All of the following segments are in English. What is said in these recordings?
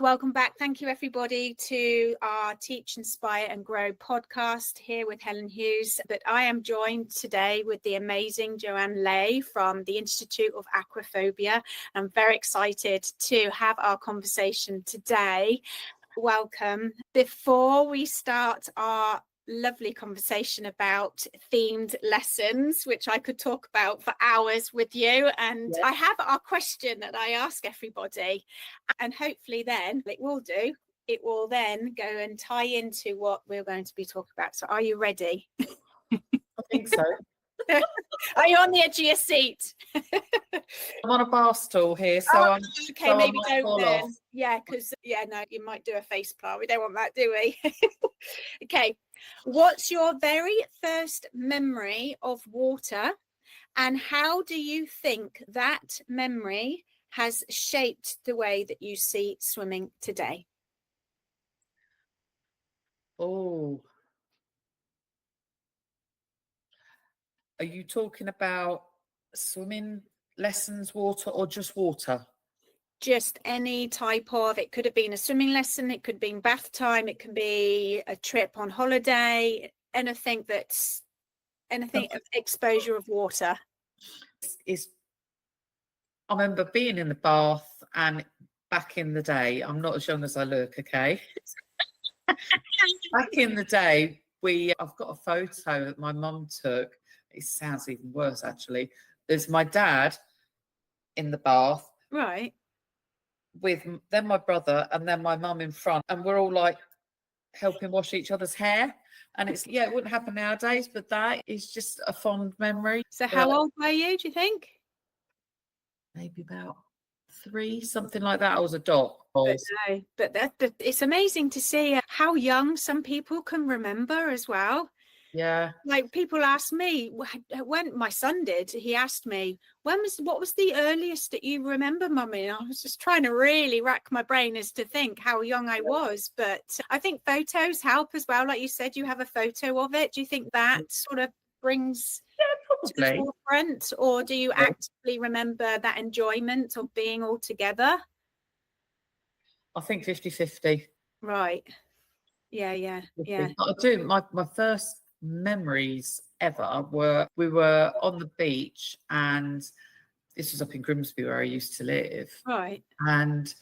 Welcome back. Thank you, everybody, to our Teach, Inspire and Grow podcast here with Helen Hughes. But I am joined today with the amazing Joanna Lay from the Institute of Aquaphobia. I'm very excited to have our conversation today. Welcome. Before we start our lovely conversation about themed lessons, which I could talk about for hours with you, and I have our question that I ask everybody, and hopefully then it will then go and tie into what we're going to be talking about. So are you ready? I think so. Are you on the edge of your seat? I'm on a bar stool here, so I'm okay. so Maybe don't then. off. Yeah, because no, you might do a face plant. We don't want that, do we? Okay. What's your very first memory of water, and how do you think that memory has shaped the way that you see swimming today? Oh, are you talking about swimming lessons, water, or just water? Just any type of, it could have been a swimming lesson, it could have been bath time, it can be a trip on holiday, anything of exposure of water. I remember being in the bath, and back in the day, I'm not as young as I look, okay? Back in the day, I've got a photo that my mum took. It sounds even worse, actually. There's my dad in the bath. Right. With then my brother and then my mum in front, and we're all like helping wash each other's hair, and it wouldn't happen nowadays, but that is just a fond memory. So how old were you, do you think? Maybe about 3, something like that. I was a dot. But it's amazing to see how young some people can remember as well. Yeah. Like people ask me, when my son did, he asked me, what was the earliest that you remember, Mummy? And I was just trying to really rack my brain as to think how young I was. But I think photos help as well. Like you said, you have a photo of it. Do you think that sort of brings to the forefront, or do you actively remember that enjoyment of being all together? I think 50-50. Right. Yeah. I do. My first memories ever were, we were on the beach, and this was up in Grimsby where I used to live. Right. And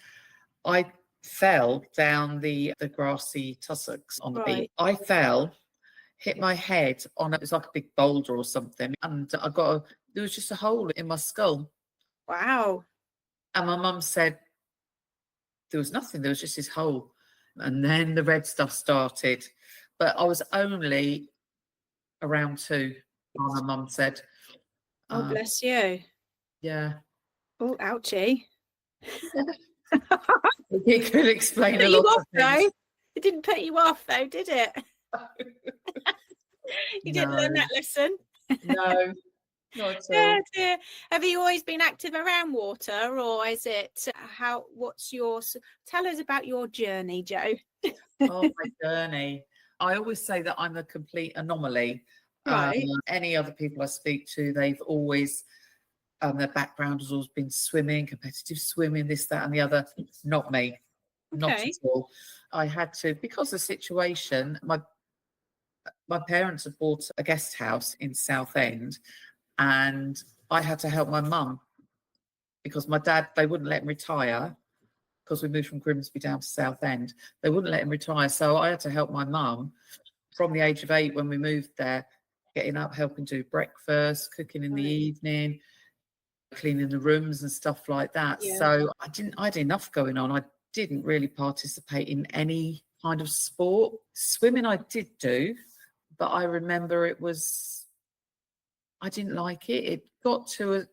I fell down the grassy tussocks on the beach. I fell, hit my head on it was like a big boulder or something, and there was just a hole in my skull. Wow. And my mum said there was nothing, there was just this hole. And then the red stuff started, but I was only around 2, my mum said. Oh, bless you. Yeah. Oh, ouchie. It could explain a lot of things. It didn't put you off though, did it? You didn't learn that lesson? No, not at all. Yeah. Have you always been active around water, or is it tell us about your journey, Jo? Oh, my journey. I always say that I'm a complete anomaly. Right. Any other people I speak to, they've always, their background has always been swimming, competitive swimming, this, that, and the other. Not me. Okay. Not at all. I had to, because of the situation, my parents had bought a guest house in Southend, and I had to help my mum because my dad, they wouldn't let him retire because we moved from Grimsby down to Southend. They wouldn't let him retire. So I had to help my mum from the age of 8 when we moved there, getting up, helping do breakfast, cooking in the evening, cleaning the rooms and stuff like that. Yeah. So I had enough going on. I didn't really participate in any kind of sport. Swimming I did do, but I remember I didn't like it. It got to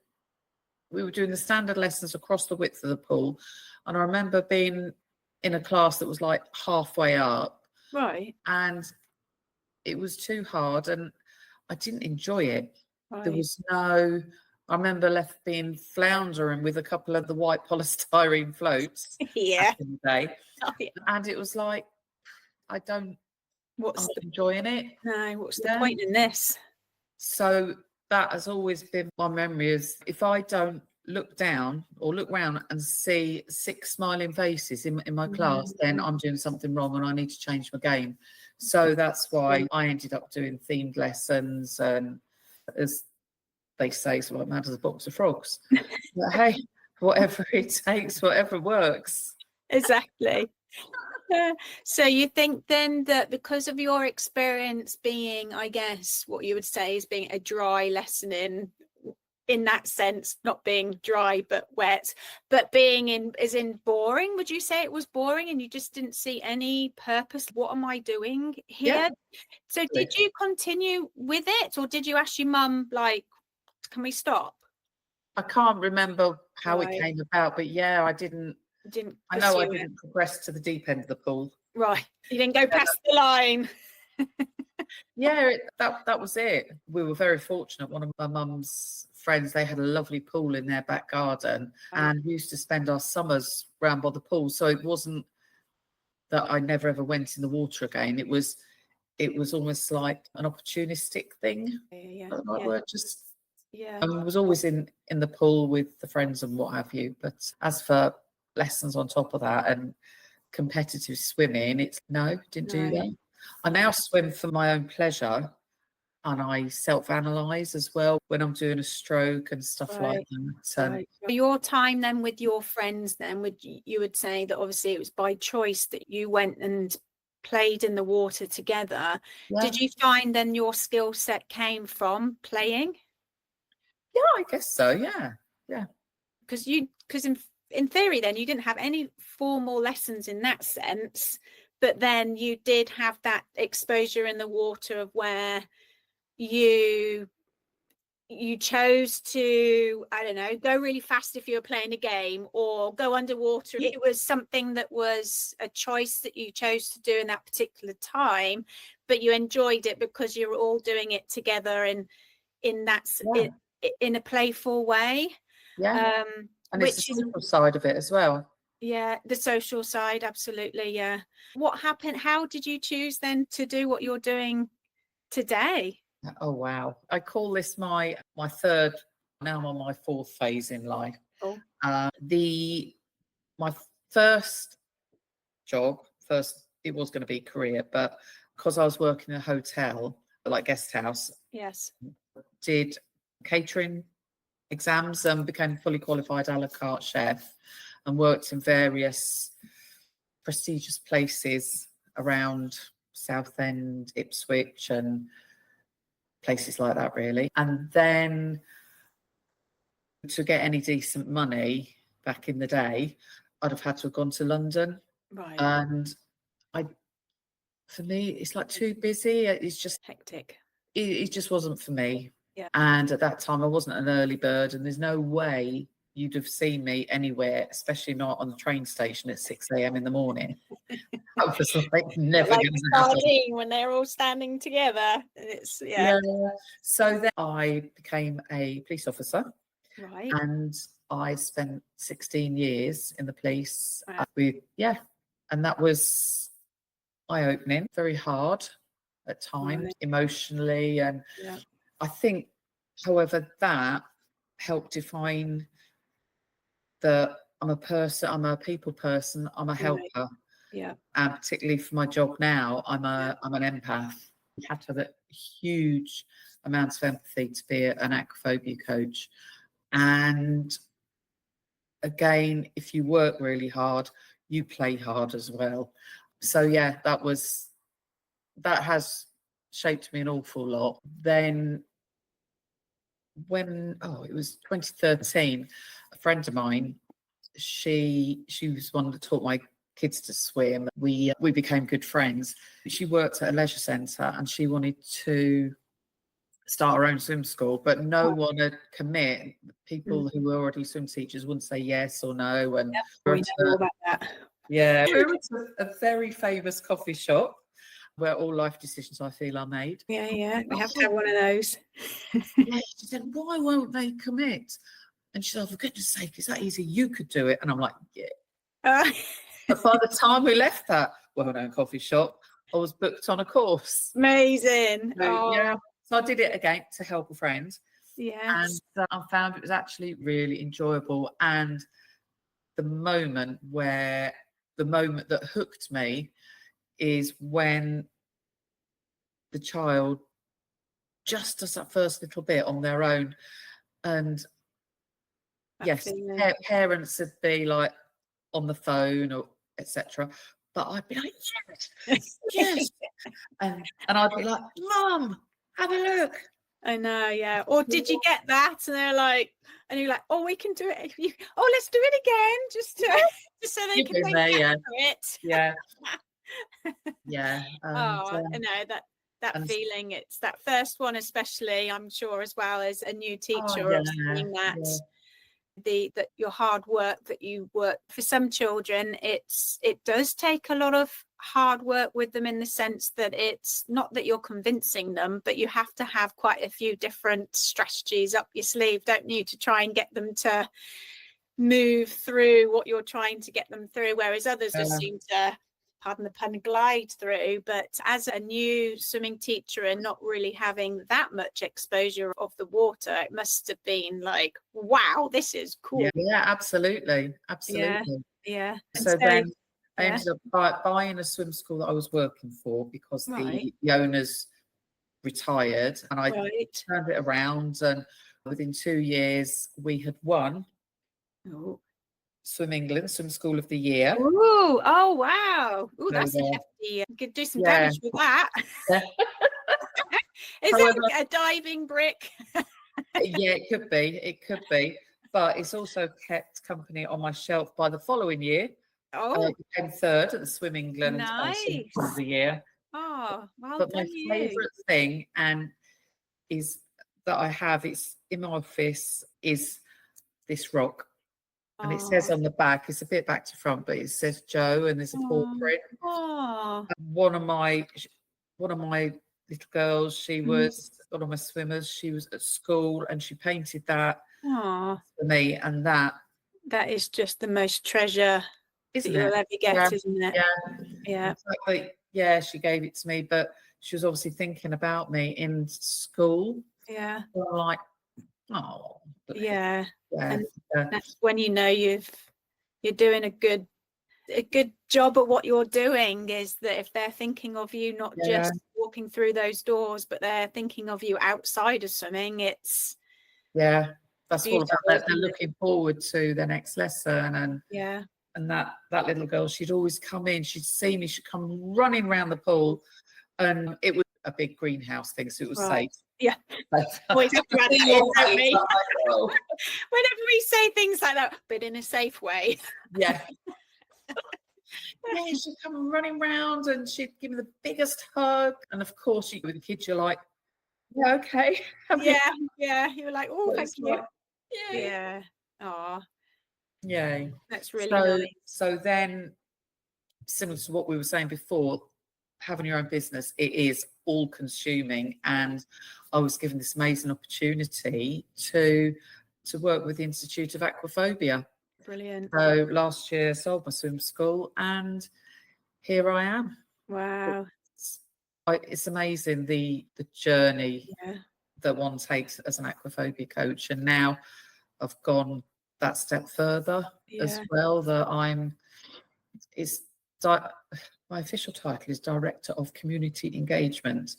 we were doing the standard lessons across the width of the pool, and I remember being in a class that was like halfway up. Right. And it was too hard, and I didn't enjoy it. Right. There was I remember left being floundering with a couple of the white polystyrene floats back in the day. Oh, yeah. And it was like, I'm not enjoying it. No, what's the point in this? So that has always been my memory, is if I don't look down or look round and see 6 smiling faces in my class, then I'm doing something wrong and I need to change my game. So that's why I ended up doing themed lessons, and as they say, it's like mad as a box of frogs. But hey, whatever it takes, whatever works. Exactly. So you think then that because of your experience being, I guess, what you would say is being a dry lesson in that sense, not being dry but wet, but being in boring, would you say it was boring and you just didn't see any purpose? What am I doing here? Yeah. So did you continue with it, or did you ask your mum, like, can we stop? I can't remember how it came about, but yeah, I didn't progress to the deep end of the pool. Right. You didn't go past the line. Yeah, that was it. We were very fortunate. One of my mum's friends, they had a lovely pool in their back garden, and we used to spend our summers round by the pool. So it wasn't that I never ever went in the water again. It was almost like an opportunistic thing. I was always in the pool with the friends and what have you. But as for lessons on top of that and competitive swimming, didn't do that. I now swim for my own pleasure, and I self-analyze as well when I'm doing a stroke and stuff like that. Your time then with your friends, then you would say that obviously it was by choice that you went and played in the water together. Did you find then your skill set came from playing? Yeah, I guess so. Yeah. Because in theory then you didn't have any formal lessons in that sense, but then you did have that exposure in the water of where you chose to, I don't know, go really fast if you were playing a game, or go underwater. It was something that was a choice that you chose to do in that particular time, but you enjoyed it because you were all doing it together in a playful way. And it's the social side of it as well. Yeah, the social side, absolutely. Yeah. What happened? How did you choose then to do what you're doing today? Oh wow! I call this my third. Now I'm on my fourth phase in life. My first job, it was going to be career, but because I was working in a hotel, like guest house, did catering exams and became a fully qualified a la carte chef, and worked in various prestigious places around Southend, Ipswich, and places like that, really. And then to get any decent money back in the day, I'd have had to have gone to London. Right. And for me, it's like too busy. It's just hectic. It just wasn't for me. Yeah. And at that time, I wasn't an early bird, and there's no way you'd have seen me anywhere, especially not on the train station at 6 a.m. in the morning. I was like, never going to happen. When they're all standing together. It's So then I became a police officer. Right. And I spent 16 years in the police and that was eye-opening, very hard at times, emotionally. And I think, however, that helped define that I'm a people person, I'm a helper. Yeah. And particularly for my job now, I'm an empath. You have to have a huge amount of empathy to be an aquaphobia coach. And again, if you work really hard, you play hard as well. So yeah, that has shaped me an awful lot. Then it was 2013, a friend of mine, she was one that taught my kids to swim. We became good friends. She worked at a leisure centre and she wanted to start her own swim school, but no one would commit. People who were already swim teachers wouldn't say yes or no. And we know all about that. Yeah, we went to a very famous coffee shop where all life decisions, I feel, are made. Yeah, we have to have one of those. She said, why won't they commit? And she said, for goodness sake, is that easy? You could do it. And I'm like, yeah. But by the time we left that well-known coffee shop, I was booked on a course. Amazing. So I did it again to help a friend. Yes. And I found it was actually really enjoyable. And the moment that hooked me is when the child just does that first little bit on their own. And That yes, feeling. parents would be like on the phone or etc. But I'd be like, yes, yes. And I'd be like, Mum, have a look. I know, yeah. Or did you get that? And they're like, and you're like, oh, we can do it. Oh, let's do it again, just so they You've can been then there, get yeah. through it. Yeah. Yeah. Oh, I know that and feeling. It's that first one, especially, I'm sure, as well as a new teacher, yeah, of seeing that. yeah. That your hard work that you work for some children, it does take a lot of hard work with them, in the sense that it's not that you're convincing them, but you have to have quite a few different strategies up your sleeve, don't you, to try and get them to move through what you're trying to get them through, whereas others just seem to, pardon the pun, glide through. But as a new swimming teacher and not really having that much exposure of the water, it must have been like, wow, this is cool. Yeah, absolutely. Yeah. So then I ended up buying a swim school that I was working for, because the owners retired, and I turned it around, and within 2 years we had won Swim England Swim School of the Year. Ooh, oh wow. Ooh, that's a hefty, you could do some damage with that. Yeah. Is that a diving brick? Yeah, it could be, but it's also kept company on my shelf by the following year. I became third at the Swim England Swim School of the Year. Oh, well but done, my favourite thing is that I have, it's in my office, is this rock. And it says on the back, it's a bit back to front, but it says Joe, and there's a paw print. One of my little girls, she was one of my swimmers. She was at school, and she painted that for me, and that is just the most treasure that you'll ever get, isn't it? Yeah. Exactly. Yeah, she gave it to me, but she was obviously thinking about me in school. Yeah. So I'm like, oh. Yeah. Yeah. And that's when you know you're doing a good job at what you're doing, is that if they're thinking of you not just walking through those doors, but they're thinking of you outside of swimming, it's that's all about that. They're looking forward to the next lesson. And that little girl, she'd always come in, she'd see me, she'd come running around the pool, and it was a big greenhouse thing, so it was safe. Yeah. Always have to add it in, don't we? Whenever we say things like that, but in a safe way. Yeah. Yeah, she'd come running round, and she'd give me the biggest hug. And of course, with the kids, you're like, yeah, okay. Yeah. You were like, oh, thank you. Like, yeah. Oh. Yay. That's really nice. So then, similar to what we were saying before, having your own business, it is all consuming. And I was given this amazing opportunity to work with the Institute of Aquaphobia. Brilliant. So last year I sold my swim school, and here I am. Wow. It's amazing the journey that one takes as an aquaphobia coach. And now I've gone that step further as well, that my official title is Director of Community Engagement.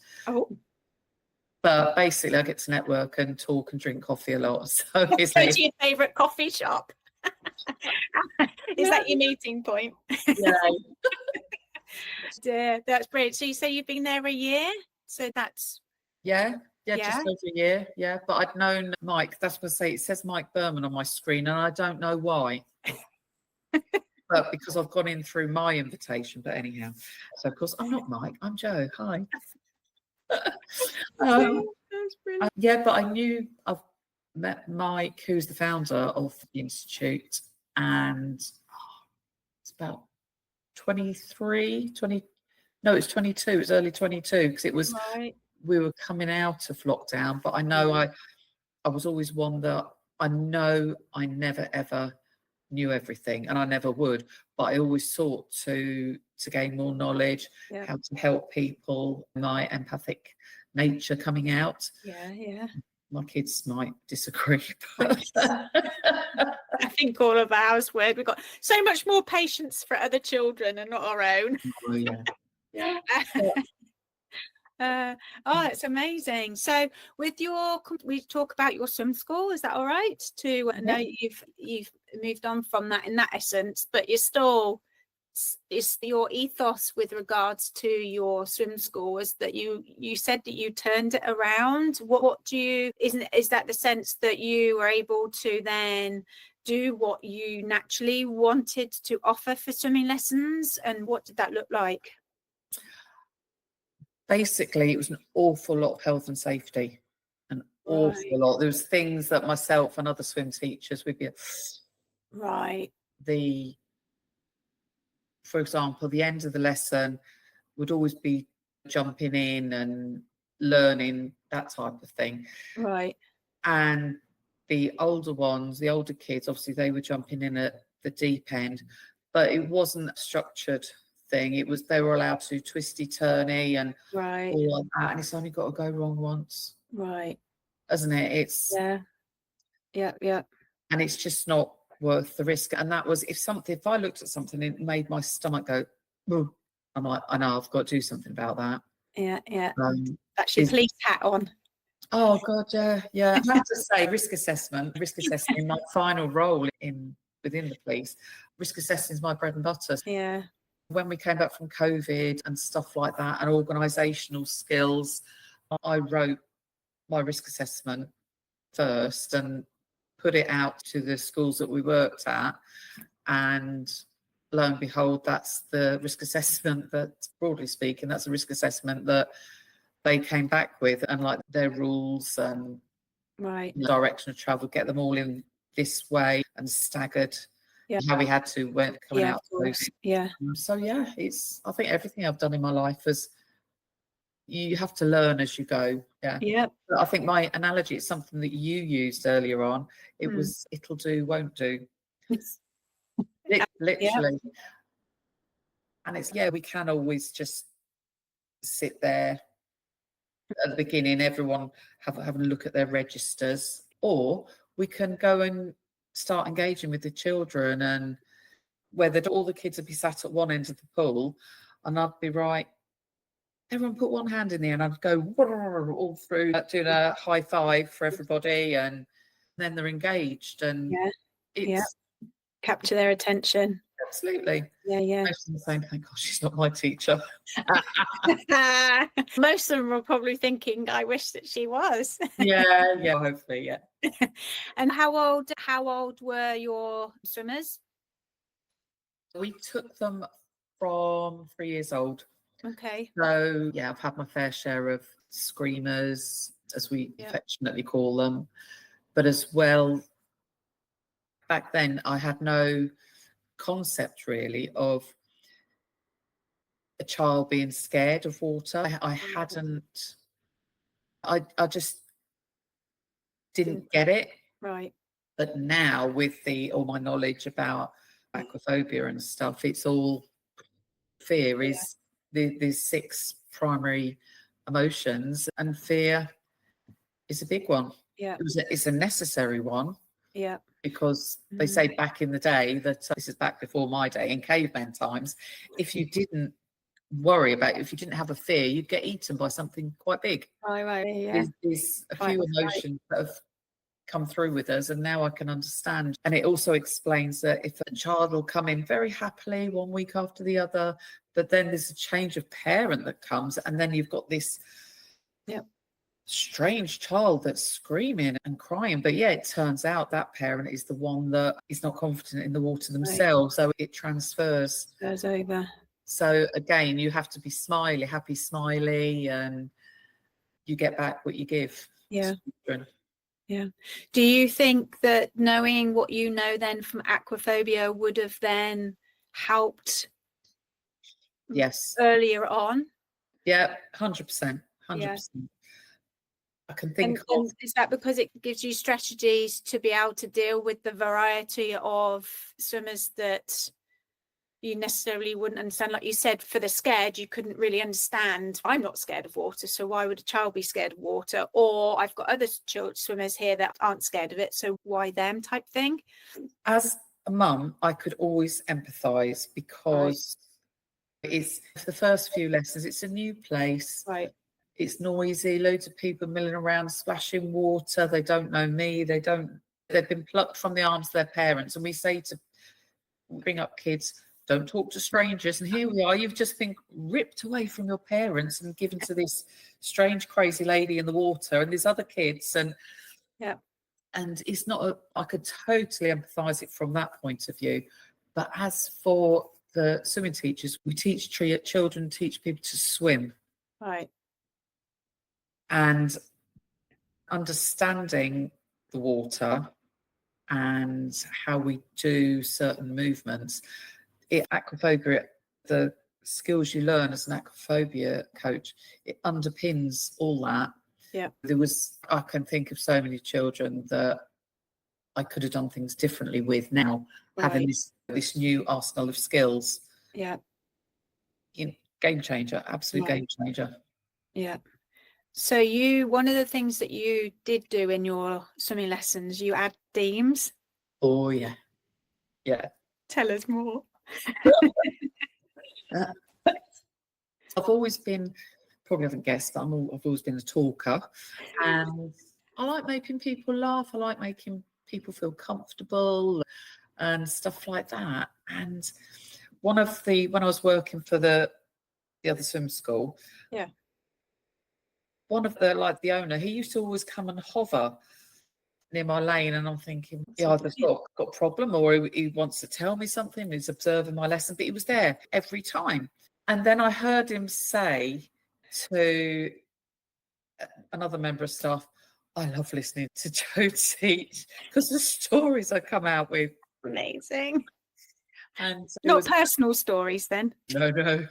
But basically I get to network and talk and drink coffee a lot. So it's like your favourite coffee shop. Is that your meeting point? Yeah. That's brilliant. So you say you've been there a year? So that's just over a year. Yeah, but I'd known Mike. That's what I say. It says Mike Berman on my screen, and I don't know why. But because I've gone in through my invitation. But anyhow, so of course I'm not Mike. I'm Joe. Hi. That's brilliant. But I've met Mike, who's the founder of the Institute, and it's about 23, 20. No, it's 22. It was early 22, because it was we were coming out of lockdown. But I know I was always one that I know I never ever knew everything, and I never would. But I always sought to gain more knowledge, how to help people, my empathic nature coming out. My kids might disagree, but I think all of ours would. We've got so much more patience for other children and not our own. oh, yeah. Yeah. Oh, it's amazing. So with we talk about your swim school, is that all right? I know you've moved on from that in that essence, but you're still, is your ethos with regards to your swim school is that you said that you turned it around. What do you, is that the sense that you were able to then do what you naturally wanted to offer for swimming lessons, and what did that look like? Basically, it was an awful lot of health and safety, an awful lot. There was things that myself and other swim teachers would be for example, the end of the lesson would always be jumping in and learning, that type of thing. Right. And the older ones, the older kids, obviously they were jumping in at the deep end, but it wasn't a structured thing. It was, they were allowed to twisty turny and all like that, and it's only got to go wrong once, hasn't it? It's yeah and it's just not worth the risk. And that was, if I looked at something, it made my stomach go, ooh. I'm like, I know I've got to do something about that. That's your police hat on. Oh god, yeah. I have to say, risk assessment, my final role within the police, risk assessing is my bread and butter. Yeah. When we came back from COVID and stuff like that, and organisational skills, I wrote my risk assessment first and put it out to the schools that we worked at, and lo and behold, that's the risk assessment that, broadly speaking, that's a risk assessment that they came back with, and like their rules and direction of travel, get them all in this way and staggered. How we had to when coming out of COVID. So it's, I think everything I've done in my life is, you have to learn as you go. But I think my analogy is something that you used earlier on. It was, it'll do, won't do. Literally. And it's, we can always just sit there at the beginning, everyone having a look at their registers, or we can go and start engaging with the children, and whether all the kids would be sat at one end of the pool, and I'd be right, everyone put one hand in there, and I'd go all through doing a high five for everybody, and then they're engaged, and it's capture their attention. Absolutely. Most of them saying, thank God she's not my teacher. Most of them are probably thinking, I wish that she was. Hopefully. And how old were your swimmers? We took them from 3 years old. Okay. So I've had my fair share of screamers, as we affectionately call them, but as well, back then I had no concept really of a child being scared of water. I just didn't get it. But now, with all my knowledge about aquaphobia and stuff, it's all fear is there's 6 primary emotions, and fear is a big one. It's a necessary one. Because they say back in the day that this is back before my day, in caveman times, if you didn't worry about it, if you didn't have a fear, you'd get eaten by something quite big. There's a few emotions that have come through with us, and now I can understand. And it also explains that if a child will come in very happily one week after the other, but then there's a change of parent that comes, and then you've got this strange child that's screaming and crying, but it turns out that parent is the one that is not confident in the water themselves, so it transfers over. So again, you have to be happy smiley, and you get back what you give. Do you think that knowing what you know then from aquaphobia would have then helped earlier on? 100%. I can think of. Is that because it gives you strategies to be able to deal with the variety of swimmers that you necessarily wouldn't understand. Like you said, for the scared, you couldn't really understand. I'm not scared of water, so why would a child be scared of water? Or I've got other swimmers here that aren't scared of it, so why them type thing? As a mum, I could always empathise because it's the first few lessons. It's a new place. Right. It's noisy, loads of people milling around, splashing water. They don't know me. They've been plucked from the arms of their parents. And we say to bring up kids, don't talk to strangers. And here we are, you've just been ripped away from your parents and given to this strange, crazy lady in the water and these other kids. And it's not I could totally empathise it from that point of view. But as for the swimming teachers, we teach children, teach people to swim. Right. And understanding the water and how we do certain movements. Aquaphobia, the skills you learn as an aquaphobia coach, it underpins all that. Yeah. I can think of so many children that I could have done things differently with now, having this new arsenal of skills. Yeah. Game changer, absolute game changer. Yeah. So one of the things that you did do in your swimming lessons, you add themes. Oh, yeah. Yeah. Tell us more. I've always been, probably haven't guessed, but I've always been a talker. And I like making people laugh. I like making people feel comfortable and stuff like that. And when I was working for the other swim school, one of the owner, he used to always come and hover near my lane, and I'm thinking he either got a problem or he wants to tell me something. He's observing my lesson, but he was there every time. And then I heard him say to another member of staff, I love listening to Joe teach because the stories I come out with. Amazing. And not personal stories then. No.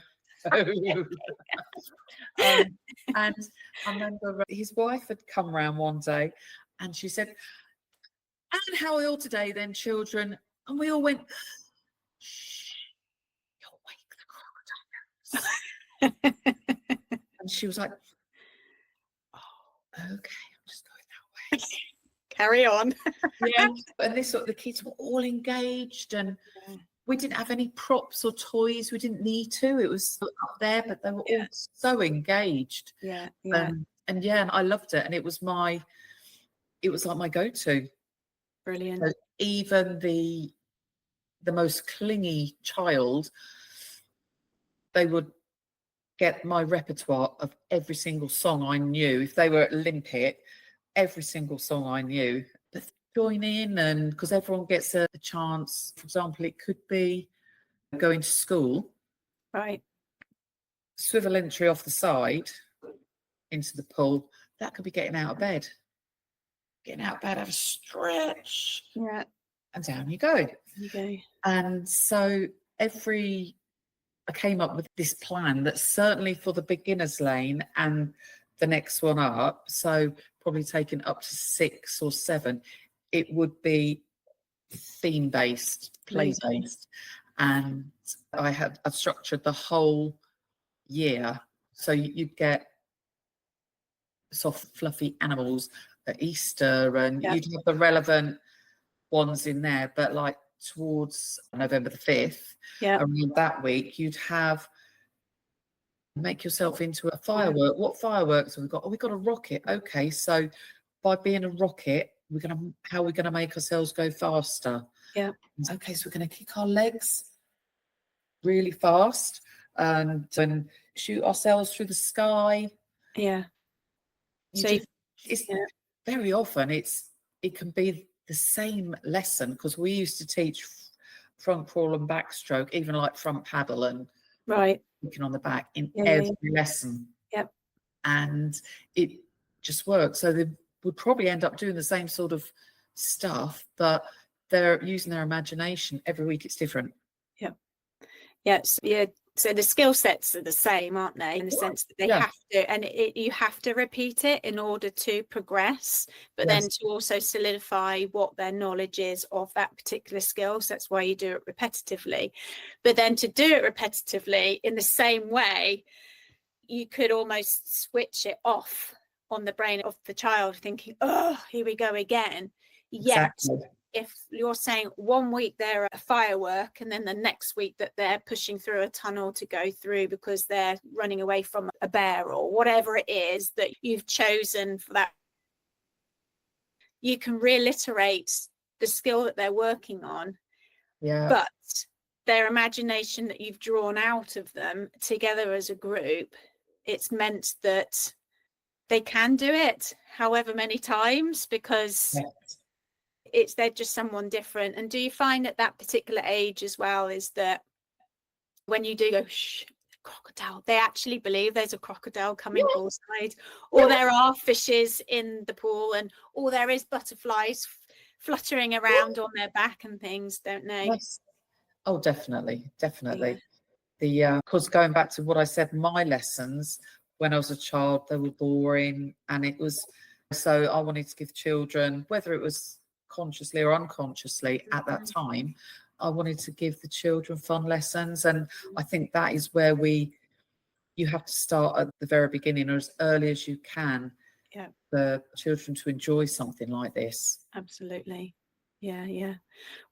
And I remember his wife had come round one day and she said, and how are you all today then, children? And we all went, shh, you'll wake the crocodiles. And she was like, oh, okay, I'm just going that way. Carry on. Yeah. And the kids were all engaged, and we didn't have any props or toys. We didn't need to. It was up there, but they were all so engaged. Yeah. And I loved it. And it was like my go-to. Brilliant. So even the most clingy child, they would get my repertoire of every single song I knew. If they were at Olympic, every single song I knew. But join in, and because everyone gets a chance. For example, it could be going to school, right? Swivel entry off the side into the pool. That could be getting out of bed. Have a stretch, and down you go. And so I came up with this plan that's certainly for the beginners lane and the next one up. So probably taking up to 6 or 7. It would be theme-based, play-based. And I've structured the whole year. So you'd get soft, fluffy animals at Easter, and you'd have the relevant ones in there. But like towards November the 5th, around that week, you'd make yourself into a firework. What fireworks have we got? Oh, we've got a rocket. Okay, so by being a rocket, how are we gonna make ourselves go faster? Yeah. Okay, so we're gonna kick our legs really fast and shoot ourselves through the sky. Yeah. Very often it can be the same lesson, because we used to teach front crawl and backstroke, even like front paddle and looking on the back in every lesson. Yep. And it just works. So they would probably end up doing the same sort of stuff, but they're using their imagination. Every week it's different. Yeah. Yes. Yeah. So the skill sets are the same, aren't they? In the sense that they have to, and you have to repeat it in order to progress, but then to also solidify what their knowledge is of that particular skill. So that's why you do it repetitively. But then to do it repetitively in the same way, you could almost switch it off on the brain of the child, thinking, oh, here we go again. Yet, if you're saying 1 week they're a firework and then the next week that they're pushing through a tunnel to go through because they're running away from a bear or whatever it is that you've chosen for that, you can reiterate the skill that they're working on. But their imagination that you've drawn out of them together as a group, it's meant that they can do it however many times, because they're just someone different. And do you find at that particular age as well is that when you do go, shh, crocodile, they actually believe there's a crocodile coming poolside, or there are fishes in the pool, and or there is butterflies fluttering around on their back and things, don't they? Yes. Oh, definitely. Because going back to what I said, my lessons when I was a child, they were boring, and it was so I wanted to give children, whether it was consciously or unconsciously at that time, I wanted to give the children fun lessons. And I think that is where you have to start at the very beginning, or as early as you can, for children to enjoy something like this. Absolutely. Yeah.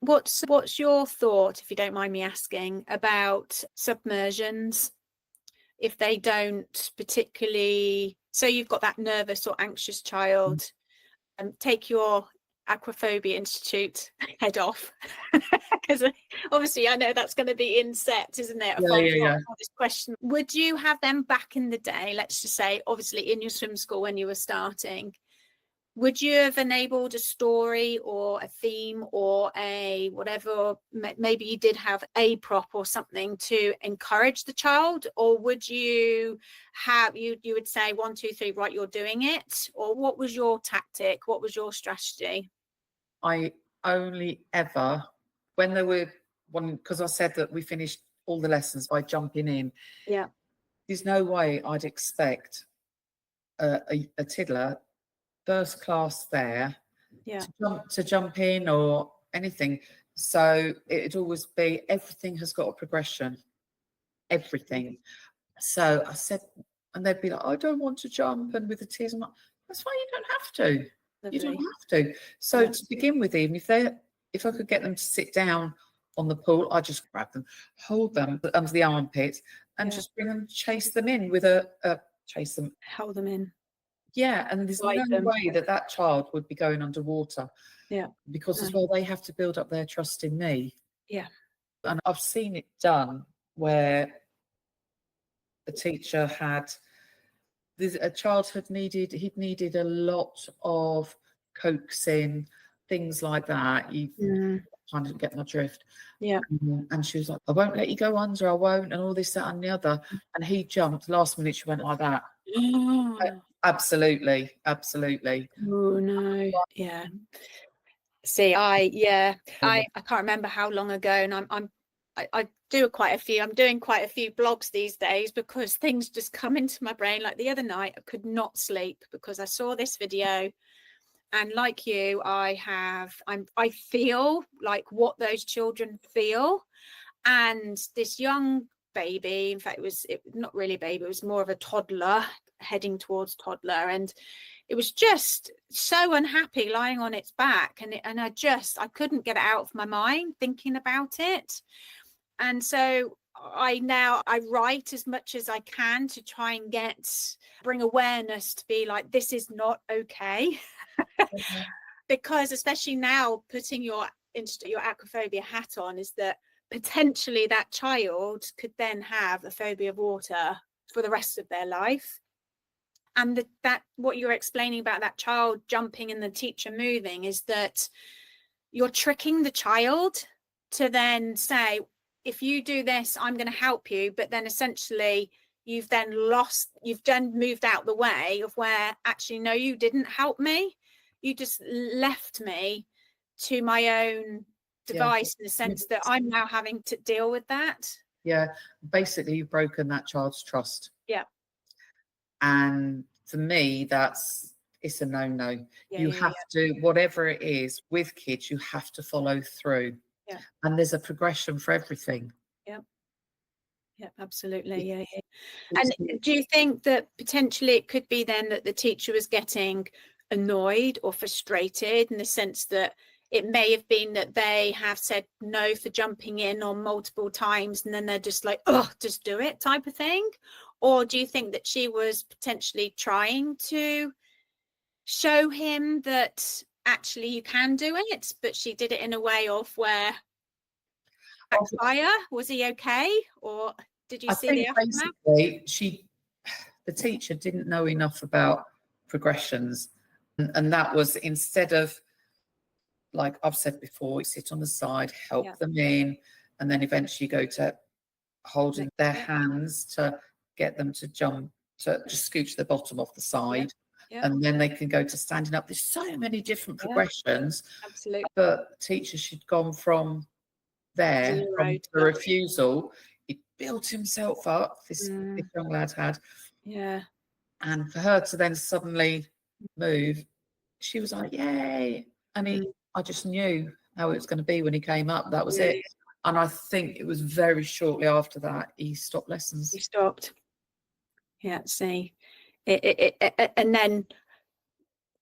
What's your thought, if you don't mind me asking, about submersions? If they don't particularly, so you've got that nervous or anxious child, take your Aquaphobia Institute head off, because obviously I know that's going to be inset, isn't it? This question, would you have them back in the day, let's just say, obviously in your swim school when you were starting, would you have enabled a story or a theme or a whatever, maybe you did have a prop or something to encourage the child? Or would you have, you would say 1, 2, 3, right, you're doing it? Or what was your tactic? What was your strategy? I only ever, when they were because I said that we finished all the lessons by jumping in. Yeah. There's no way I'd expect a tiddler first class there to jump in or anything. So it'd always be, everything has got a progression, everything. So I said, and they'd be like, I don't want to jump, and with the tears, I'm like, that's fine, you don't have to. Lovely. You don't have to. So to begin with, even if I could get them to sit down on the pool, I just grab them, hold them under the armpit, and just bring them, chase them in with chase them, hold them in. Yeah, and there's no way that child would be going underwater. Yeah. Because as well, they have to build up their trust in me. Yeah. And I've seen it done where a teacher a child he'd needed a lot of coaxing, things like that. You kind of get my drift. Yeah. And she was like, I won't let you go under, I won't, and all this, that, and the other. And he jumped. Last minute, she went like that. Absolutely. Oh no. Yeah. See, I can't remember how long ago, and I do quite a few. I'm doing quite a few blogs these days because things just come into my brain. Like the other night, I could not sleep because I saw this video, and like you, I feel like what those children feel, and this young baby, in fact, it was not really a baby, it was more of a toddler, heading towards toddler, and it was just so unhappy lying on its back, and I couldn't get it out of my mind thinking about it. And so I write as much as I can to try and bring awareness to be like, this is not okay. Because especially now, putting your aquaphobia hat on, is that potentially that child could then have a phobia of water for the rest of their life. And that what you're explaining about that child jumping and the teacher moving is that you're tricking the child to then say, if you do this, I'm going to help you. But then essentially you've moved out the way of where actually, no, you didn't help me. You just left me to my own device, in the sense that I'm now having to deal with that. Yeah. Basically, you've broken that child's trust. Yeah. And for me, it's a no-no. Yeah, You yeah, have to, whatever it is with kids, you have to follow through. yeah, And there's a progression for everything. yeah, yeah, absolutely. It- Yeah, yeah. it's- And do you think that potentially it could be then that the teacher was getting annoyed or frustrated, in the sense that it may have been that they have said no for jumping in on multiple times, and then they're just like, oh, just do it type of thing? Or do you think that she was potentially trying to show him that actually you can do it, but she did it in a way of where backfire? Was he okay, or did you I see the think aftermath? basically the teacher didn't know enough about progressions. And that was, instead of, like I've said before, you sit on the side, help Yeah. them in, and then eventually go to holding their Yeah. hands to get them to jump, to just scooch the bottom off the side. Yeah. And then they can go to standing up. There's so many different Yeah. Progressions. Absolutely. But teacher, she'd gone from there, Zero from to the refusal. He built himself up, this young lad had. Yeah. And for her to then suddenly move, she was like, yay. And I just knew how it was going to be when he came up. That was it. And I think it was very shortly after that he stopped lessons. He stopped. Yeah, see. And then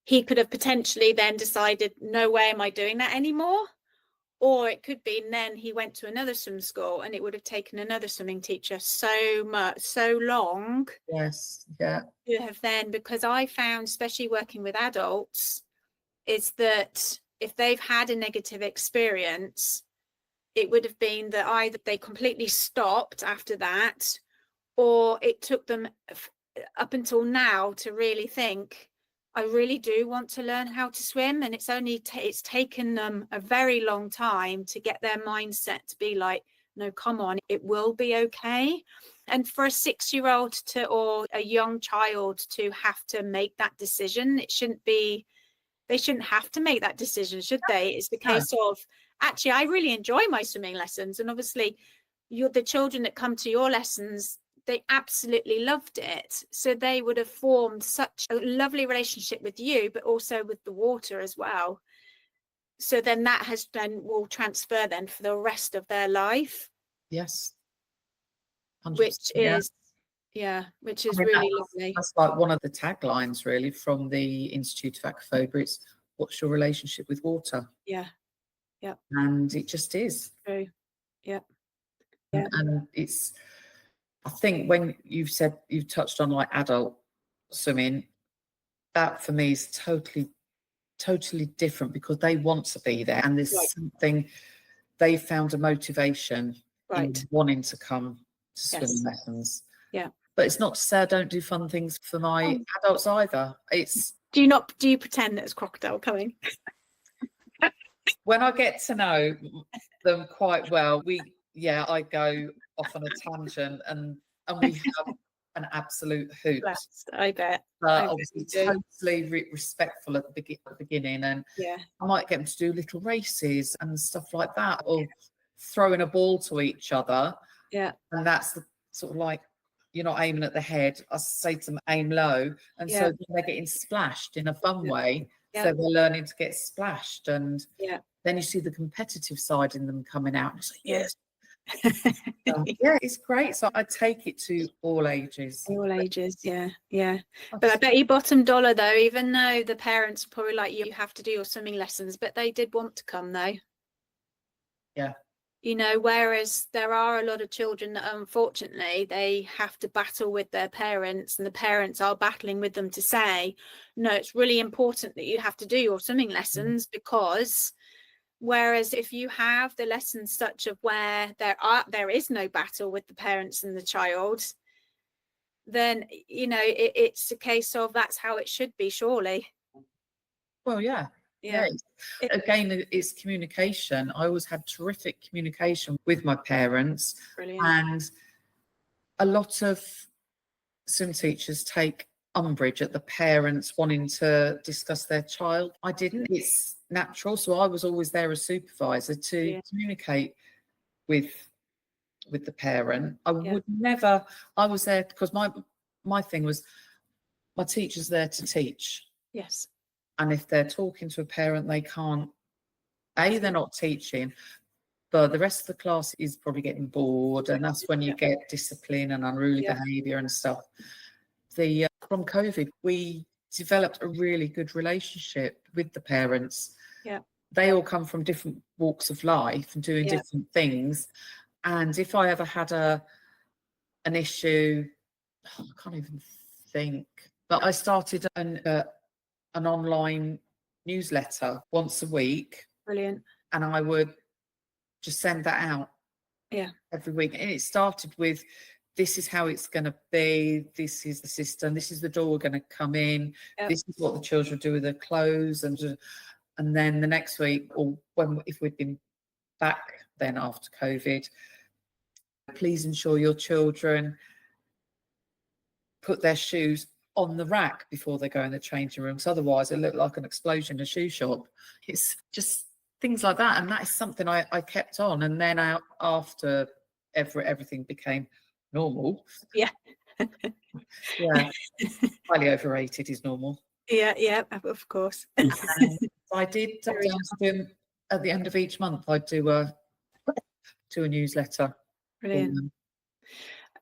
he could have potentially then decided, no way am I doing that anymore. Or it could be, and then he went to another swim school, and it would have taken another swimming teacher so long. Yes, yeah. To have then, because I found, especially working with adults, is that if they've had a negative experience, it would have been that either they completely stopped after that, or it took them up until now to really think, I really do want to learn how to swim. And it's only it's taken them a very long time to get their mindset to be like, no, come on, it will be okay. And for a 6-year-old to, or a young child to have to make that decision, it shouldn't be, they shouldn't have to make that decision, should they? It's the case of, actually, I really enjoy my swimming lessons. And obviously, the children that come to your lessons, they absolutely loved it. So they would have formed such a lovely relationship with you, but also with the water as well. So then that will transfer then for the rest of their life. Yes. 100%, which is, which is really lovely. That's like one of the taglines really from the Institute of Aquaphobia. It's, what's your relationship with water? Yeah. Yeah. And it just is. True. Yeah. And it's, I think when you've touched on like adult swimming, that for me is totally different, because they want to be there, and there's something, they found a motivation in wanting to come to swimming lessons. Yeah. But it's not to say I don't do fun things for my adults either. It's, do you pretend there's crocodile coming? when I get to know them quite well, I go off on a tangent, and we have an absolute hoot. I bet. Obviously totally respectful at the beginning, and I might get them to do little races and stuff like that, or throwing a ball to each other. Yeah. And that's the sort of like, you're not aiming at the head. I say to them, aim low. And so they're getting splashed in a fun way. So they're learning to get splashed. And then you see the competitive side in them coming out. And it's like, yes. It's great. So I take it to all ages. All ages, yeah. But I bet you bottom dollar though, even though the parents probably like, you have to do your swimming lessons, but they did want to come though. Yeah. You know, whereas there are a lot of children that unfortunately they have to battle with their parents, and the parents are battling with them to say, no, it's really important that you have to do your swimming lessons, because whereas if you have the lessons such of where there is no battle with the parents and the child, then, you know, it's a case of that's how it should be, surely. Well, yeah. Again, it's communication. I always had terrific communication with my parents. Brilliant. And a lot of swim teachers take umbrage at the parents wanting to discuss their child. I didn't. It's natural. So I was always there as supervisor to communicate with with the parent. I would never, I was there because my thing was, my teacher's there to teach. Yes. And if they're talking to a parent, they can't, they're not teaching, but the rest of the class is probably getting bored, and that's when you get discipline and unruly behaviour and stuff. From COVID, we developed a really good relationship with the parents. Yeah. They all come from different walks of life and doing different things. And if I ever had an issue, I can't even think, but I started an online newsletter once a week. Brilliant. And I would just send that out every week. And it started with, this is how it's going to be, this is the system, this is the door we're going to come in, this is what the children do with their clothes. And then the next week, or if we'd been back then after COVID, please ensure your children put their shoes on the rack before they go in the changing rooms. Otherwise, it looked like an explosion in a shoe shop. It's just things like that. And that is something I kept on. And then after everything became normal. Yeah. Highly overrated is normal. Yeah, of course. I did at the end of each month, I'd do a newsletter. Brilliant.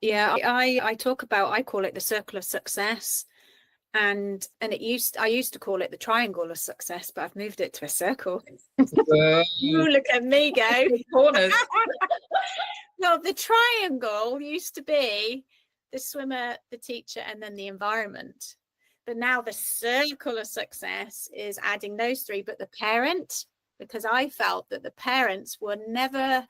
Yeah, I talk about, I call it the circle of success. And I used to call it the triangle of success, but I've moved it to a circle. Look at me go. Corners. Well, the triangle used to be the swimmer, the teacher, and then the environment. But now the circle of success is adding those three, but the parent, because I felt that the parents were never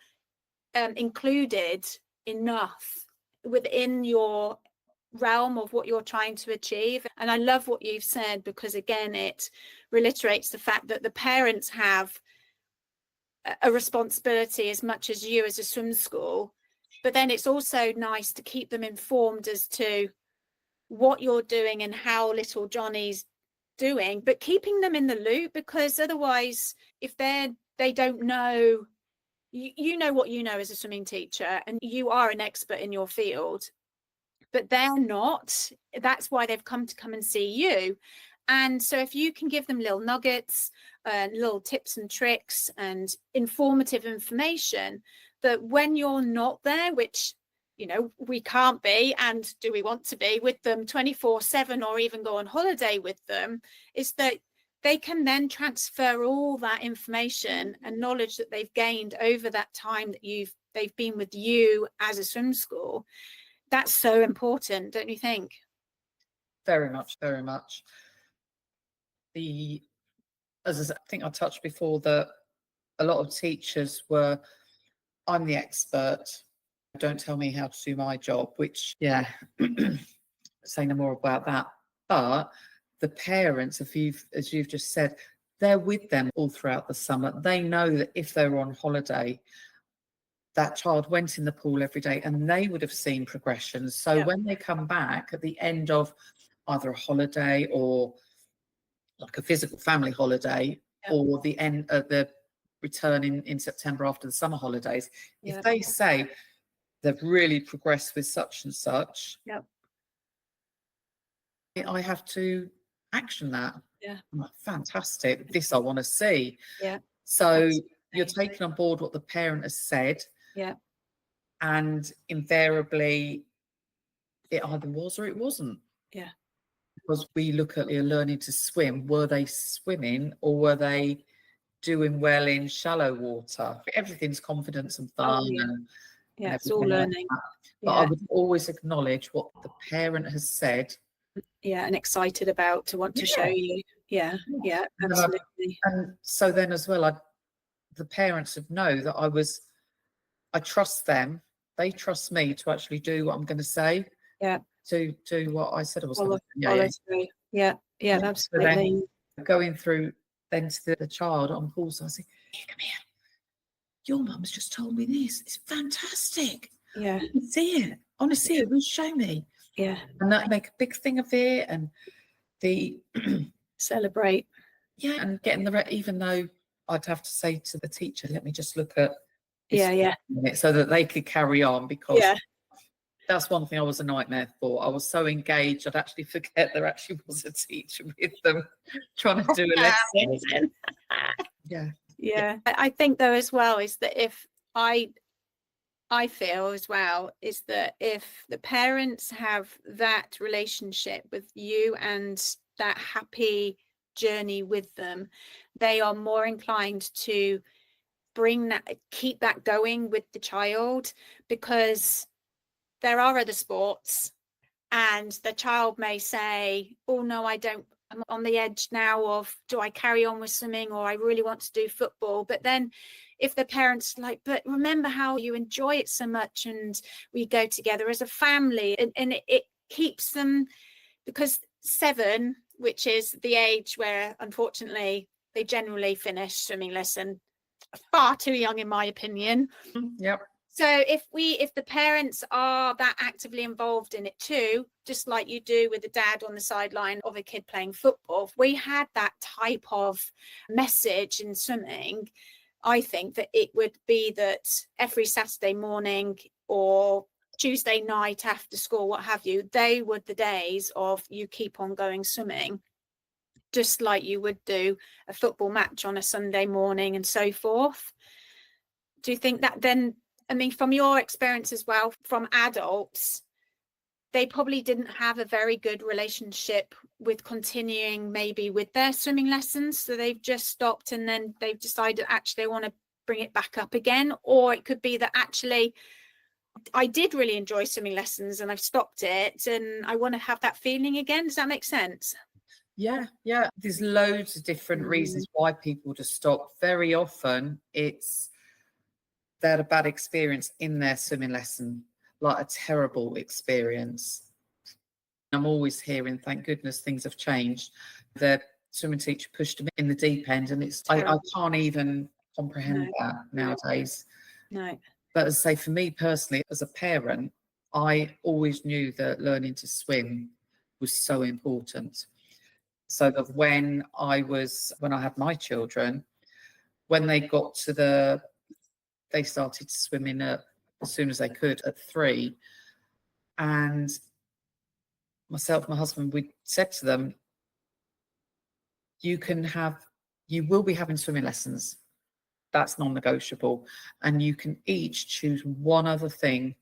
included enough within your realm of what you're trying to achieve. And I love what you've said, because again, it reiterates the fact that the parents have a responsibility as much as you as a swim school, but then it's also nice to keep them informed as to what you're doing and how little Johnny's doing, but keeping them in the loop, because otherwise, if they don't know, you know what you know as a swimming teacher, and you are an expert in your field, but they're not. That's why they've come and see you. And so if you can give them little nuggets, little tips and tricks and informative information, that when you're not there, which, you know, we can't be, and do we want to be with them 24/7 or even go on holiday with them, is that they can then transfer all that information and knowledge that they've gained over that time that they've been with you as a swim school. That's so important, don't you think? Very much, very much. As I think I touched before, that a lot of teachers were, I'm the expert, don't tell me how to do my job, which, say no more about that. But the parents, as you've just said, they're with them all throughout the summer. They know that if they were on holiday, that child went in the pool every day, and they would have seen progression. So when they come back at the end of either a holiday or like a physical family holiday, or the end of the return in September after the summer holidays, if they say they've really progressed with such and such, I have to action that. I'm like, fantastic, this I want to see. So you're taking on board what the parent has said, and invariably it either was or it wasn't. Because we look at your learning to swim, were they swimming or were they doing well in shallow water? Everything's confidence and fun. And it's all learning. Like, but I would always acknowledge what the parent has said. And excited about, to want to show you. Absolutely. And so then as well, the parents would know that I trust them, they trust me to actually do what I'm going to say. To do what I said I was going to say. Absolutely. So going through then to the child on pools, I say, here, come here. Your mum's just told me this. It's fantastic. I can see it. I want to see it. Will you show me? And that make a big thing of it, and the celebrate. And getting even though I'd have to say to the teacher, let me just look at Yeah. so that they could carry on, because Yeah. that's one thing I was a nightmare for. I was so engaged, I'd actually forget there actually was a teacher with them trying to do a lesson. Yeah. I think though as well is that if I feel as well is that if the parents have that relationship with you and that happy journey with them, they are more inclined to keep that going with the child, because there are other sports and the child may say, oh no, I don't, I'm on the edge now of, do I carry on with swimming, or I really want to do football? But then if the parents like, but remember how you enjoy it so much and we go together as a family, and it keeps them, because 7, which is the age where unfortunately they generally finish swimming lesson, far too young in my opinion. Yep. So if the parents are that actively involved in it too, just like you do with the dad on the sideline of a kid playing football, if we had that type of message in swimming, I think that it would be that every Saturday morning or Tuesday night after school, what have you, they were the days of you keep on going swimming, just like you would do a football match on a Sunday morning and so forth. Do you think that then, I mean, from your experience as well, from adults, they probably didn't have a very good relationship with continuing maybe with their swimming lessons, so they've just stopped and then they've decided actually they want to bring it back up again? Or it could be that actually I did really enjoy swimming lessons and I've stopped it and I want to have that feeling again. Does that make sense? Yeah. There's loads of different reasons why people just stop. Very often it's they had a bad experience in their swimming lesson, like a terrible experience. I'm always hearing, thank goodness things have changed. The swimming teacher pushed them in the deep end, and it's I can't even comprehend that nowadays. No. But as I say, for me personally, as a parent, I always knew that learning to swim was so important. So that when I had my children, when they got to they started swimming as soon as they could at 3. And myself, my husband, we said to them, you will be having swimming lessons. That's non-negotiable. And you can each choose one other thing,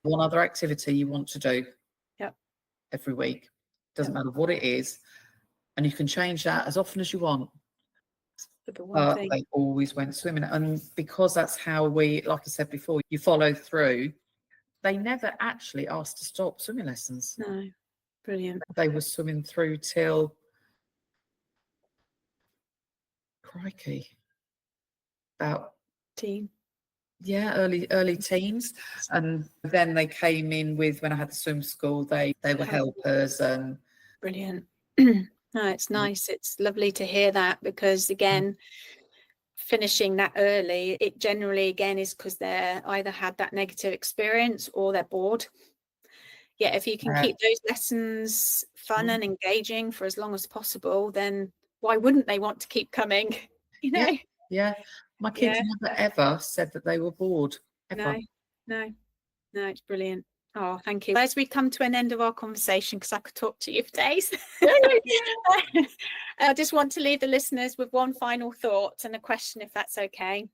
one other activity you want to do every week. Doesn't matter what it is. And you can change that as often as you want. But they always went swimming. And because that's how like I said before, you follow through, they never actually asked to stop swimming lessons. No. Brilliant. They were swimming through till, crikey, about early teens. And then they came in with, when I had the swim school, they were helpers. And brilliant. No, it's nice. It's lovely to hear that, because again, finishing that early, it generally again is because they're either had that negative experience or they're bored. Yeah, if you can keep those lessons fun and engaging for as long as possible, then why wouldn't they want to keep coming? You know? Yeah. My kids never ever said that they were bored. Ever. No, it's brilliant. Oh, thank you. As we come to an end of our conversation, because I could talk to you for days, I just want to leave the listeners with one final thought and a question, if that's okay.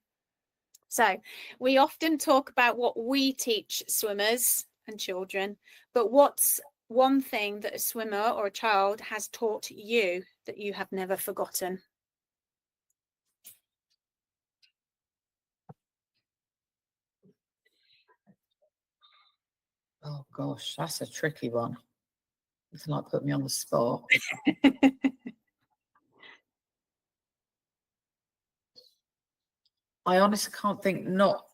So we often talk about what we teach swimmers and children, but what's one thing that a swimmer or a child has taught you that you have never forgotten? Oh gosh, that's a tricky one. It's like put me on the spot. I honestly can't think, not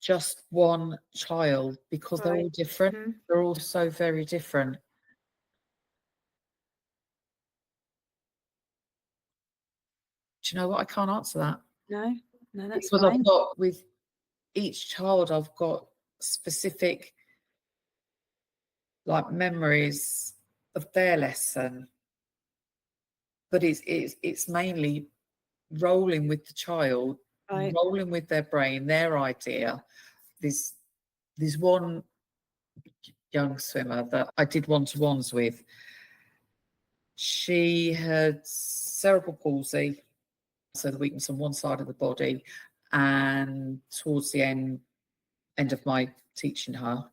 just one child, because they're all different. They're all so very different. Do you know what? I can't answer that. No, that's because fine. I've got, with each child, I've got specific like memories of their lesson, but it's mainly rolling with the child Right. rolling with their brain, their idea. There's one young swimmer that I did one-to-ones with. She had cerebral palsy, so the weakness on one side of the body, and towards the end of my teaching her,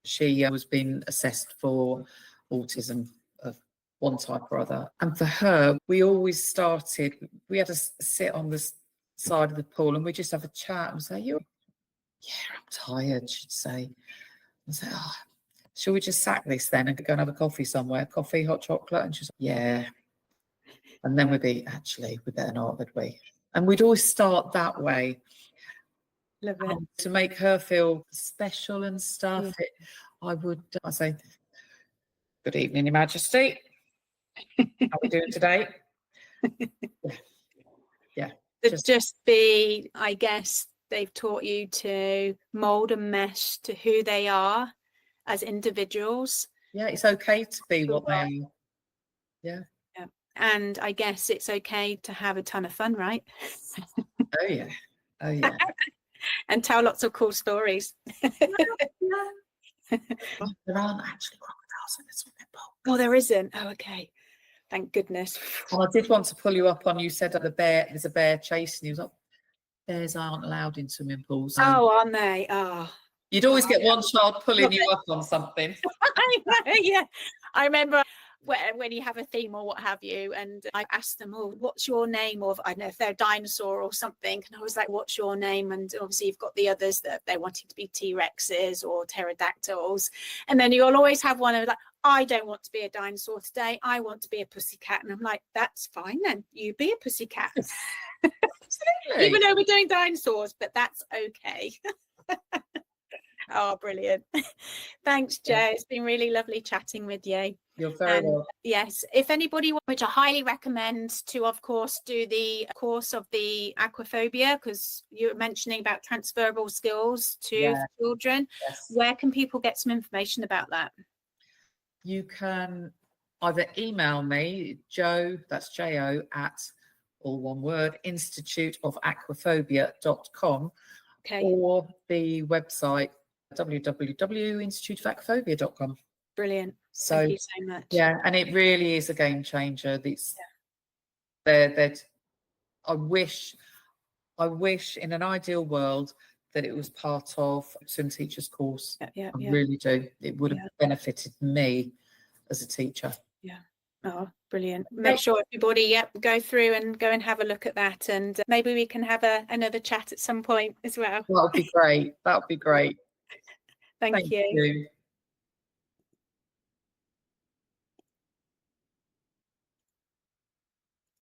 she was being assessed for autism of one type or other. And for her, we had to sit on the side of the pool and we just have a chat and say, yeah, I'm tired, she'd say. And say, oh, shall we just sack this then and go and have a coffee somewhere? Coffee, hot chocolate? And she's like, yeah. And then we'd be, actually, we better not, would we? And we'd always start that way. Love it. To make her feel special and stuff. I say, good evening, Your Majesty. How are we doing today? Yeah. Just be, I guess, they've taught you to mold and mesh to who they are as individuals. Yeah, it's okay to be what they are. Yeah. And I guess it's okay to have a ton of fun, right? Oh yeah. Oh yeah. And tell lots of cool stories. There aren't actually crocodiles in the swimming pool. Oh, there isn't. Oh, okay. Thank goodness. And I did want to pull you up on, you said that there's a bear chasing you. Bears aren't allowed in swimming pools. Oh, aren't they? Oh. You'd always get one child pulling you up on something. I know, yeah. I remember when you have a theme or what have you, and I asked them, oh, what's your name? Or I don't know if they're a dinosaur or something. And I was like, what's your name? And obviously you've got the others that they're wanting to be T-Rexes or pterodactyls. And then you'll always have one of like, I don't want to be a dinosaur today. I want to be a pussycat. And I'm like, that's fine then. You be a pussycat. Absolutely. Even though we're doing dinosaurs, but that's okay. Oh, brilliant. Thanks, Jo. Yeah. It's been really lovely chatting with you. You're very welcome. Yes, if anybody, which I highly recommend to, of course, do the course of the aquaphobia, because you were mentioning about transferable skills to children. Yes. Where can people get some information about that? You can either email me, Jo, that's Jo, at all one word, instituteofaquaphobia.com, or the website www.instituteofaquaphobia.com. Brilliant. So, thank you so much. Yeah, and it really is a game changer. That I wish in an ideal world that it was part of a swim teacher's course. I really do. It would have benefited me as a teacher. Yeah. Oh, brilliant. Make sure everybody go through and go and have a look at that, and maybe we can have another chat at some point as well. That would be great. That would be great. Thank you.